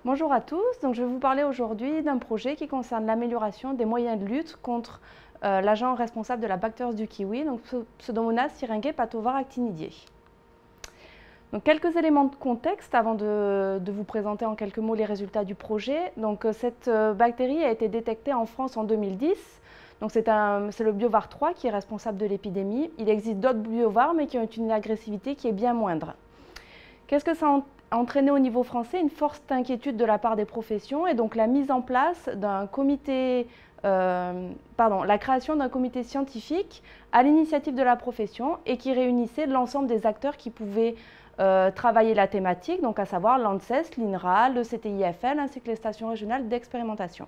Bonjour à tous, donc je vais vous parler aujourd'hui d'un projet qui concerne l'amélioration des moyens de lutte contre l'agent responsable de la bactérie du kiwi, donc Pseudomonas syringae patovar actinidiae. Donc quelques éléments de contexte avant de vous présenter en quelques mots les résultats du projet. Donc cette bactérie a été détectée en France en 2010. Donc c'est le biovar 3 qui est responsable de l'épidémie. Il existe d'autres biovars mais qui ont une agressivité qui est bien moindre. Qu'est-ce que ça a entraîné au niveau français? Une forte inquiétude de la part des professions et donc la mise en place d'un comité, la création d'un comité scientifique à l'initiative de la profession et qui réunissait l'ensemble des acteurs qui pouvaient travailler la thématique, donc à savoir l'ANSES, l'INRA, le CTIFL ainsi que les stations régionales d'expérimentation.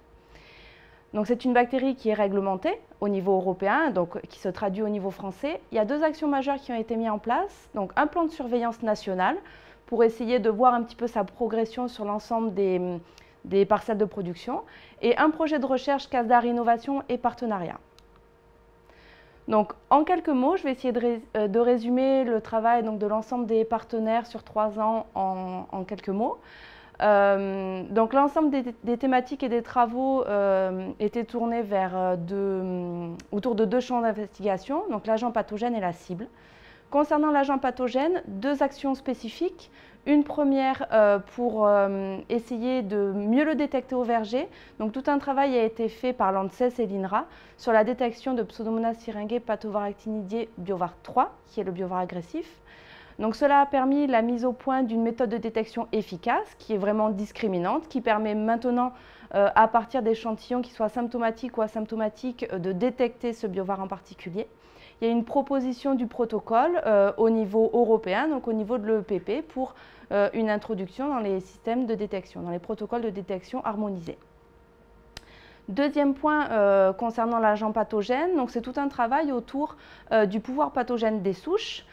Donc c'est une bactérie qui est réglementée au niveau européen, donc qui se traduit au niveau français. Il y a deux actions majeures qui ont été mises en place, donc un plan de surveillance national pour essayer de voir un petit peu sa progression sur l'ensemble des parcelles de production, et un projet de recherche CASDAR Innovation et Partenariat. Donc, en quelques mots, je vais essayer de résumer le travail de l'ensemble des partenaires sur 3 ans en quelques mots. Donc, l'ensemble des thématiques et des travaux étaient tournés autour de 2 champs d'investigation, donc l'agent pathogène et la cible. Concernant l'agent pathogène, 2 actions spécifiques. Une première pour essayer de mieux le détecter au verger. Donc tout un travail a été fait par l'ANSES et l'INRA sur la détection de Pseudomonas syringae patovar actinidiae biovar 3, qui est le biovar agressif. Donc cela a permis la mise au point d'une méthode de détection efficace, qui est vraiment discriminante, qui permet maintenant, à partir d'échantillons qui soient symptomatiques ou asymptomatiques, de détecter ce biovar en particulier. Il y a une proposition du protocole au niveau européen, donc au niveau de l'EPP, pour une introduction dans les systèmes de détection, dans les protocoles de détection harmonisés. Deuxième point concernant l'agent pathogène, donc c'est tout un travail autour du pouvoir pathogène des souches.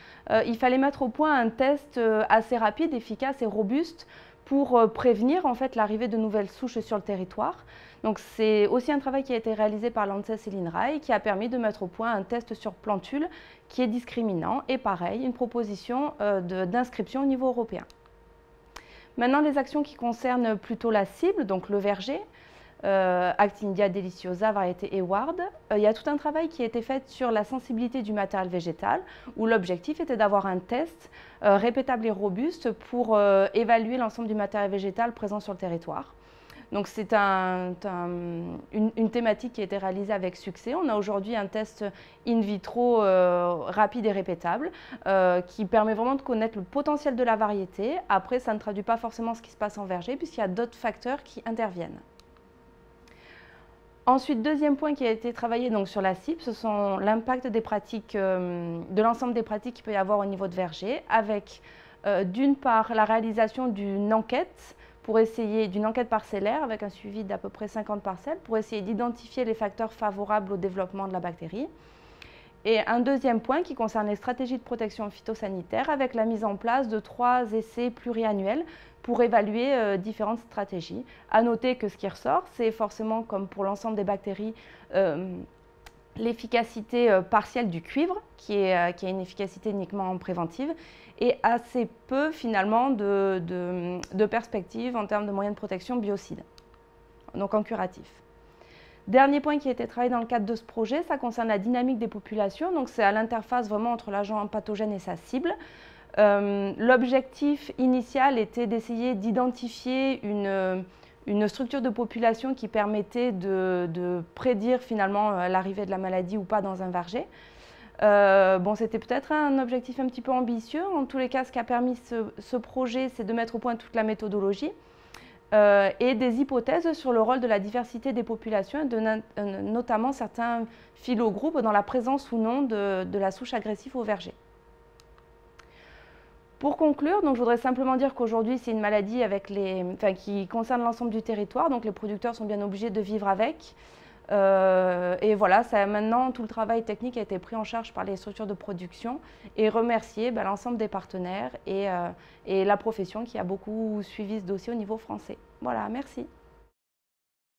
Il fallait mettre au point un test assez rapide, efficace et robuste pour prévenir en fait l'arrivée de nouvelles souches sur le territoire. Donc c'est aussi un travail qui a été réalisé par l'ANSES et l'INRA et qui a permis de mettre au point un test sur plantules qui est discriminant et pareil, une proposition d'inscription au niveau européen. Maintenant, les actions qui concernent plutôt la cible, donc le verger, Actinidia deliciosa, variété Eward. Il y a tout un travail qui a été fait sur la sensibilité du matériel végétal, où l'objectif était d'avoir un test répétable et robuste pour évaluer l'ensemble du matériel végétal présent sur le territoire. Donc c'est une thématique qui a été réalisée avec succès. On a aujourd'hui un test in vitro rapide et répétable qui permet vraiment de connaître le potentiel de la variété. Après, ça ne traduit pas forcément ce qui se passe en verger puisqu'il y a d'autres facteurs qui interviennent. Ensuite, deuxième point qui a été travaillé donc, sur la cible, ce sont l'impact des pratiques, de l'ensemble des pratiques qu'il peut y avoir au niveau de verger, avec d'une part la réalisation d'une enquête d'une enquête parcellaire avec un suivi d'à peu près 50 parcelles pour essayer d'identifier les facteurs favorables au développement de la bactérie. Et un deuxième point qui concerne les stratégies de protection phytosanitaire avec la mise en place de 3 essais pluriannuels pour évaluer différentes stratégies. À noter que ce qui ressort, c'est forcément, comme pour l'ensemble des bactéries, l'efficacité partielle du cuivre, qui a une efficacité uniquement préventive, et assez peu finalement de perspectives en termes de moyens de protection biocides, donc en curatif. Dernier point qui a été travaillé dans le cadre de ce projet, ça concerne la dynamique des populations, donc c'est à l'interface vraiment entre l'agent pathogène et sa cible. L'objectif initial était d'essayer d'identifier une structure de population qui permettait de prédire finalement l'arrivée de la maladie ou pas dans un verger. Bon, c'était peut-être un objectif un petit peu ambitieux. En tous les cas, ce qui a permis ce projet, c'est de mettre au point toute la méthodologie et des hypothèses sur le rôle de la diversité des populations, notamment certains phylogroupes dans la présence ou non de la souche agressive au verger. Pour conclure, donc, je voudrais simplement dire qu'aujourd'hui, c'est une maladie qui concerne l'ensemble du territoire, donc les producteurs sont bien obligés de vivre avec. Et voilà, maintenant, tout le travail technique a été pris en charge par les structures de production et remercier l'ensemble des partenaires et la profession qui a beaucoup suivi ce dossier au niveau français. Voilà, merci.